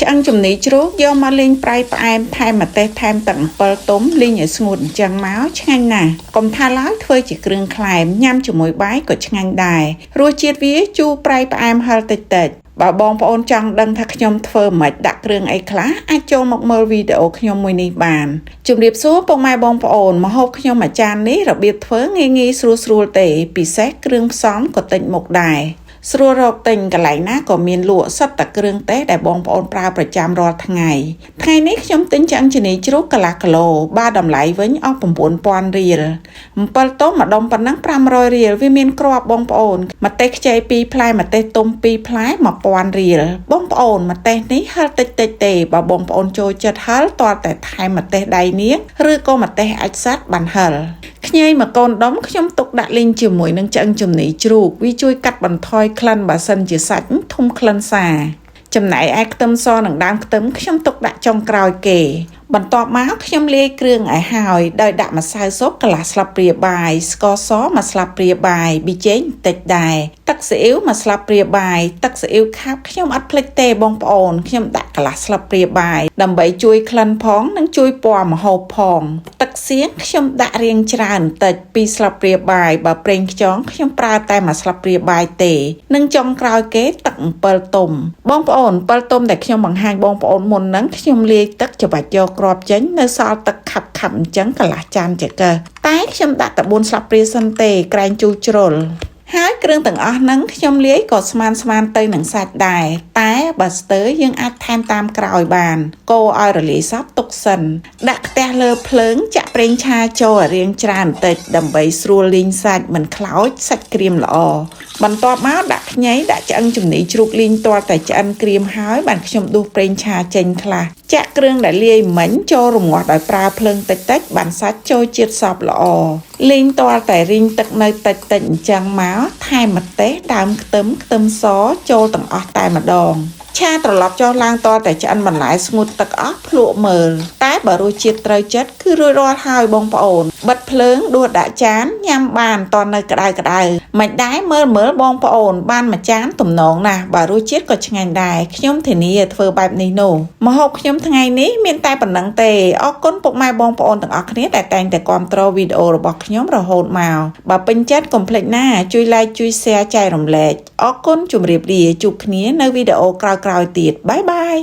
ឆ្អឹងជំនីជ្រូកយកមកលេងប្រៃផ្អែមថែមម្ទេសថែមទឹកអំពិលទុំលីងឲ្យស្ងួតអញ្ចឹងមកឆ្ងាញ់ណាស់កុំថាឡើយធ្វើជាគ្រឿងក្លែមញ៉ាំជាមួយបាយក៏ឆ្ងាញ់ដែររសជាតិវាជូរប្រៃផ្អែមហឹរតិចៗបើបងប្អូនចង់ដឹងថាខ្ញុំធ្វើមិនដាក់គ្រឿងអីខ្លះអាចចូលមកមើលវីដេអូខ្ញុំមួយនេះបានជម្រាបសួរពុកម៉ែបងប្អូនម្ហូបខ្ញុំអាចារ្យនេះរបៀបធ្វើងាយៗស្រួលៗទេពិសេសគ្រឿងផ្សំក៏តិចមុខដែរស្រួលរកទិញកន្លែងណាក៏មានលក់សុទ្ធតែគ្រឿងទេសដែលបងប្អូនប្រើប្រចាំរាល់ថ្ងៃនេះខ្ញុំទិញឆ្អឹងជំនីជ្រូកកន្លះគីឡូបើតម្លៃវិញអស់ 9,000 រៀលអំពិលទុំម្ដុំប៉ុណ្ណឹង500រៀលវាមានគ្រាប់បងប្អូនម្ទេសខ្ចី2ផ្លែម្ទេសទុំ2ផ្លែ 1000 រៀលបងប្អូនម្ទេសនេះហឹរតិចទេបើបងប្អូនចូលចិត្តហឹរតើតែថែមម្ទេសដៃនាងឬក៏ម្ទេសអាចសាត់បានហឹរខ្ញីមួយកូនដុំខ្ញុំទុកដាក់លីងជាមួយនឹងឆ្អឹងជំនីជ្រូកវាជួយកាត់បន្ថយក្លិនបើសិនជាសាច់ធំក្លិនសាចំណែកឯខ្ទឹមសនិងដើមខ្ទឹមខ្ញុំទុកដាក់ចុងក្រោយគេបន្ទាប់មកខ្ញុំលាយគ្រឿងឲ្យហើយដោយដាក់ម្សៅស៊ុបកន្លះស្លាបព្រាបាយស្ករស1ស្លាបព្រាបាយប៊ីចេងបន្តិចដែរទឹកស៊ីអ៊ីវ1ស្លាបព្រាបាយទឹកស៊ីអ៊ីវខាប់ខ្ញុំអត់ភ្លេចទេបងប្អូនខ្ញុំដាក់កន្លះស្លាបព្រាបាយដើម្បីជួយក្លិនផងនិងជួយពណ៌ម្ហូបផងទឹកសៀងខ្ញុំដាក់រាងច្រើនបន្តិច2ស្លាបព្រាបាយបើប្រេងខ្យងខ្ញុំប្រើតែ1ស្លាបព្រាបាយទេនិងចុងក្រោយគេទឹកអំពិលទុំបងប្អូនអំពិលទុំដែលខ្ញុំបង្ហាញបងប្អូនមុនហ្នឹងខ្ញុំលាយទឹកច្របាច់យកគ្រាប់ចេញនៅសល់ទឹកខាប់អញ្ចឹងកន្លះចានចកតែខ្ញុំដាក់តែ4ស្លាបព្រាសិនទេក្រែងជូរជ្រុលហើយគ្រឿងទាំងអស់ហ្នឹងខ្ញុំលាយក៏ស្មានទៅនឹងសាច់ដែរតែបើស្ទើរយើងអាចថែមតាមក្រោយបានកូរឲ្យរលាយសព្វទុកសិនដាក់ខ្ទះលើភ្លើងចាក់ប្រេងឆាចូលឲ្យរាងច្រើនបន្តិចដើម្បីស្រួលលីងសាច់មិនខ្លោចសាច់ក្រៀមល្អបន្ទាប់មកដាក់ខ្ញីដាក់ឆ្អឹងជំនីជ្រូកលីងទាល់តែឆ្អិនក្រៀមហើយបានខ្ញុំដួសប្រេងឆាចេញខ្លះចាក់គ្រឿងដែលលាយមិញចូលរងាស់ដោយប្រើភ្លើងតិចបានសាច់ចូលជាតិសព្វល្អលីងទាល់តែរីងទឹកនៅតិចអញ្ចឹងមកថែមម្ទេសដើមខ្ទឹមសចូលទាំងអស់តែម្ដងឆាត្រឡប់ចុះឡើងតតែឆ្អិនបន្លែស្ងួតទឹកអស់ភ្លក់មើលតែបើរសជាតិត្រូវចិត្តគឺរួចរាល់ហើយបងប្អូនបិទភ្លើងដួសដាក់ចានញ៉ាំបានតនៅក្តៅមិនដែរមើលបងប្អូនបានមួយចានទំនងណាស់បើរសជាតិក៏ឆ្ងាញ់ដែរខ្ញុំធានាធ្វើបែបនេះនោះម្ហូបខ្ញុំថ្ងៃនេះមានតែប៉ុណ្្នឹងទេអរគុណពុកម៉ែបងប្អូនទាំងអស់គ្នាដែលតែងតែគាំទ្រវីដេអូរបស់ខ្ញុំរហូតមកបើពេញចិត្តកុំភ្លេចណាជួយ like ជួយ share ចែករំលែកអរគុណជម្រាបលាជួបគ្នានៅវីដេអូក្រោយៗទៀតបាយបាយ